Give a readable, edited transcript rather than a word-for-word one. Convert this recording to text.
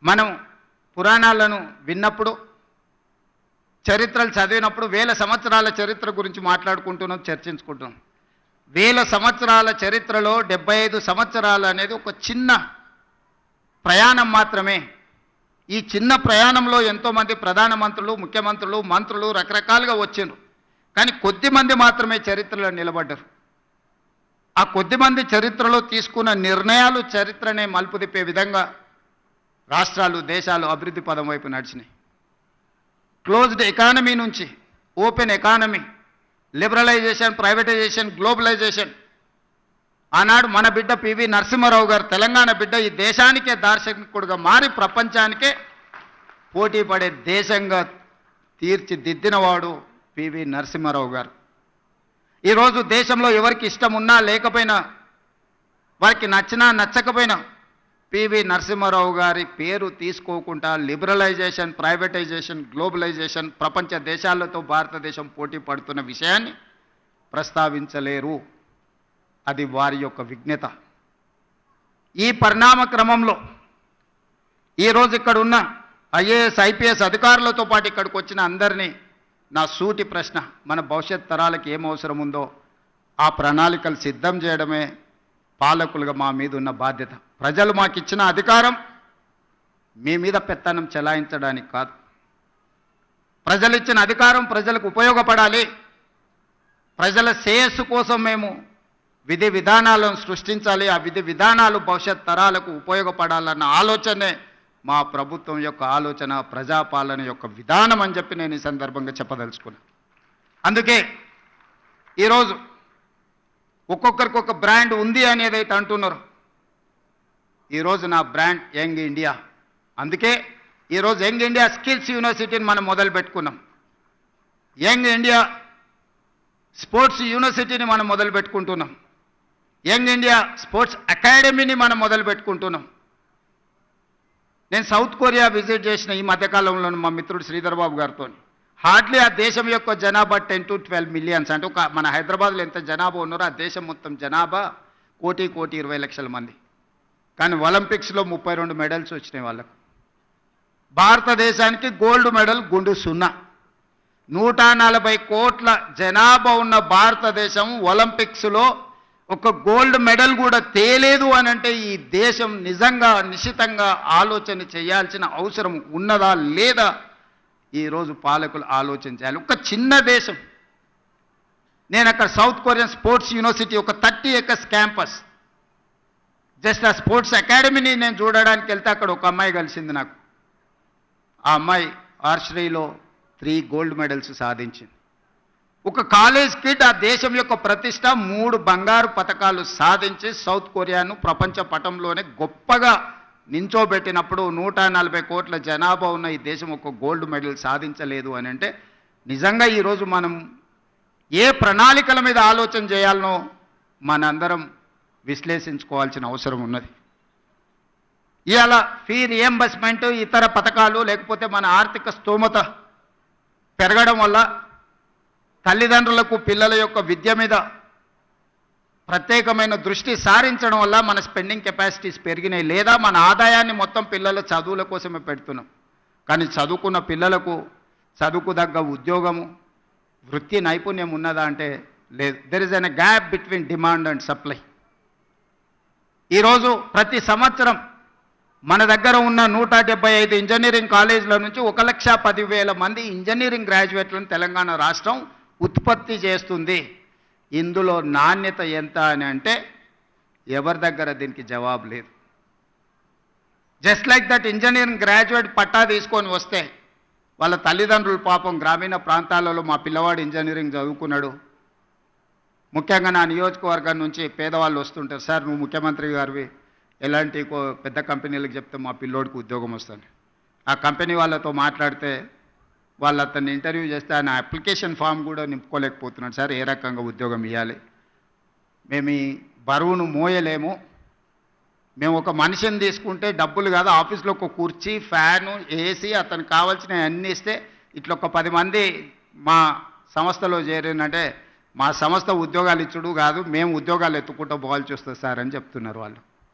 మనం పురాణాలను విన్నప్పుడు, చరిత్రలు చదివినప్పుడు వేల సంవత్సరాల చరిత్ర గురించి మాట్లాడుకుంటున్నాం, చర్చించుకుంటున్నాం. వేల సంవత్సరాల చరిత్రలో 75 సంవత్సరాలు అనేది ఒక చిన్న ప్రయాణం మాత్రమే. ఈ చిన్న ప్రయాణంలో ఎంతోమంది ప్రధానమంత్రులు, ముఖ్యమంత్రులు, మంత్రులు రకరకాలుగా వచ్చిండ్రు. కానీ కొద్దిమంది మాత్రమే చరిత్రలో నిలబడ్డారు. ఆ కొద్దిమంది చరిత్రలో తీసుకున్న నిర్ణయాలు చరిత్రనే మలుపు తిప్పే విధంగా రాష్ట్రాలు, దేశాలు అభివృద్ధి పదం వైపు నడిచినాయి. క్లోజ్డ్ ఎకానమీ నుంచి open economy, liberalisation, privatisation, globalisation. ఆనాడు మన బిడ్డ పివి నరసింహారావు గారు, తెలంగాణ బిడ్డ, ఈ దేశానికే దార్శనికుడుగా మారి ప్రపంచానికే పోటీ పడే దేశంగా తీర్చిదిద్దినవాడు పివి నరసింహారావు గారు. ఈరోజు దేశంలో ఎవరికి ఇష్టం ఉన్నా లేకపోయినా, వారికి నచ్చినా నచ్చకపోయినా, పివి నరసింహారావు గారి పేరు తీసుకోకుండా లిబరలైజేషన్, ప్రైవేటైజేషన్, గ్లోబలైజేషన్, ప్రపంచ దేశాలతో భారతదేశం పోటీ పడుతున్న విషయాన్ని ప్రస్తావించలేరు. అది వారి యొక్క విజ్ఞత. ఈ పరిణామ క్రమంలో ఈరోజు ఇక్కడ ఉన్న ఐఏఎస్, ఐపీఎస్ అధికారులతో పాటు ఇక్కడికి వచ్చిన అందరినీ నా సూటి ప్రశ్న, మన భవిష్యత్ తరాలకు ఏం అవసరం ఉందో ఆ ప్రణాళికలు సిద్ధం చేయడమే పాలకులుగా మా మీద ఉన్న బాధ్యత. ప్రజలు మాకు ఇచ్చిన అధికారం మీ మీద పెత్తనం చెలాయించడానికి కాదు. ప్రజలు ఇచ్చిన అధికారం ప్రజలకు ఉపయోగపడాలి. ప్రజల శ్రేయస్సు కోసం మేము విధి విధానాలను సృష్టించాలి. ఆ విధి విధానాలు భవిష్యత్ తరాలకు ఉపయోగపడాలన్న ఆలోచనే మా ప్రభుత్వం యొక్క ఆలోచన, ప్రజాపాలన యొక్క విధానం అని చెప్పి నేను ఈ సందర్భంగా చెప్పదలుచుకున్నాను. అందుకే ఈరోజు ఒక్కొక్కరికి ఒక బ్రాండ్ ఉంది అనేది అయితే అంటున్నారు. ఈరోజు నా బ్రాండ్ యంగ్ ఇండియా. అందుకే ఈరోజు యంగ్ ఇండియా స్కిల్స్ యూనివర్సిటీని మనం మొదలు పెట్టుకున్నాం. యంగ్ ఇండియా స్పోర్ట్స్ యూనివర్సిటీని మనం మొదలు పెట్టుకుంటున్నాం. యంగ్ ఇండియా స్పోర్ట్స్ అకాడమీని మనం మొదలు పెట్టుకుంటున్నాం. నేను సౌత్ కొరియా విజిట్ చేసిన ఈ మధ్యకాలంలో మా మిత్రుడు శ్రీధర్ బాబు గారితో. హార్డ్లీ ఆ దేశం యొక్క జనాభా 10 to 12 మిలియన్స్. అంటే ఒక మన హైదరాబాద్లో ఎంత జనాభా ఉన్నారో ఆ దేశం మొత్తం జనాభా 1,20,00,000 మంది. కానీ ఒలింపిక్స్లో 32 మెడల్స్ వచ్చినాయి వాళ్ళకు. భారతదేశానికి గోల్డ్ మెడల్ గుండు 0. 140 కోట్ల జనాభా ఉన్న భారతదేశం ఒలింపిక్స్లో ఒక గోల్డ్ మెడల్ కూడా తేలేదు అని అంటే ఈ దేశం నిజంగా నిశితంగా ఆలోచన చేయాల్సిన అవసరం ఉన్నదా లేదా ఈరోజు పాలకులు ఆలోచించాలి. ఒక చిన్న దేశం. నేను అక్కడ సౌత్ కొరియన్ స్పోర్ట్స్ యూనివర్సిటీ ఒక 30 acres క్యాంపస్, జస్ట్ ఆ స్పోర్ట్స్ అకాడమీని నేను చూడడానికి వెళ్తే అక్కడ ఒక అమ్మాయి కలిసింది నాకు. ఆ అమ్మాయి ఆర్చరీలో 3 గోల్డ్ మెడల్స్ సాధించింది. ఒక కాలేజ్ కిడ్ ఆ దేశం యొక్క ప్రతిష్ట 3 బంగారు పతకాలు సాధించి సౌత్ కొరియాను ప్రపంచ పటంలోనే గొప్పగా నించోబెట్టినప్పుడు 140 కోట్ల జనాభా ఉన్న ఈ దేశం ఒక గోల్డ్ మెడల్ సాధించలేదు అని అంటే నిజంగా ఈరోజు మనం ఏ ప్రణాళికల మీద ఆలోచన చేయాలనో మనందరం విశ్లేషించుకోవాల్సిన అవసరం ఉన్నది. ఇవాళ ఫీ రియంబర్స్మెంట్, ఇతర పథకాలు, లేకపోతే మన ఆర్థిక స్తోమత పెరగడం వల్ల తల్లిదండ్రులకు పిల్లల యొక్క విద్య మీద ప్రత్యేకమైన దృష్టి సారించడం వల్ల మన స్పెండింగ్ కెపాసిటీస్ పెరిగినాయి. లేదా మన ఆదాయాన్ని మొత్తం పిల్లల చదువుల కోసమే పెడుతున్నాం. కానీ చదువుకున్న పిల్లలకు చదువుకు తగ్గ ఉద్యోగము, వృత్తి నైపుణ్యం ఉన్నదా అంటే లేదు. There is an gap between demand and supply. ఈరోజు ప్రతి సంవత్సరం మన దగ్గర ఉన్న 175 ఇంజనీరింగ్ కాలేజీల నుంచి 1,10,000 మంది ఇంజనీరింగ్ గ్రాడ్యుయేట్లను తెలంగాణ రాష్ట్రం ఉత్పత్తి చేస్తుంది. ఇందులో నాణ్యత ఎంత అని అంటే ఎవరి దగ్గర దీనికి జవాబు లేదు. Just like that engineering graduate పట్టా తీసుకొని వస్తే వాళ్ళ తల్లిదండ్రులు పాపం గ్రామీణ ప్రాంతాలలో మా పిల్లవాడు ఇంజనీరింగ్ చదువుకున్నాడు. ముఖ్యంగా నా నియోజకవర్గం నుంచి పేదవాళ్ళు వస్తుంటారు, సార్ నువ్వు ముఖ్యమంత్రి గారివి ఎలాంటి పెద్ద కంపెనీలకు చెప్తే మా పిల్లోడికి ఉద్యోగం వస్తుంది. ఆ కంపెనీ వాళ్ళతో మాట్లాడితే వాళ్ళు అతన్ని ఇంటర్వ్యూ చేస్తే ఆయన అప్లికేషన్ ఫామ్ కూడా నింపుకోలేకపోతున్నాడు. సార్ ఏ రకంగా ఉద్యోగం ఇవ్వాలి, మేము ఈ బరువును మోయలేము, మేము ఒక మనిషిని తీసుకుంటే డబ్బులు కాదు, ఆఫీస్లో ఒక కుర్చీ, ఫ్యాను, ఏసీ, అతనికి కావాల్సినవి అన్నీ ఇస్తే ఇట్లా ఒక 10 మంది మా సంస్థలో చేరినంటే మా సంస్థ ఉద్యోగాలు ఇచ్చుడు కాదు, మేము ఉద్యోగాలు ఎత్తుకుంటూ పోవాల్సి వస్తుంది సార్ అని చెప్తున్నారు వాళ్ళు.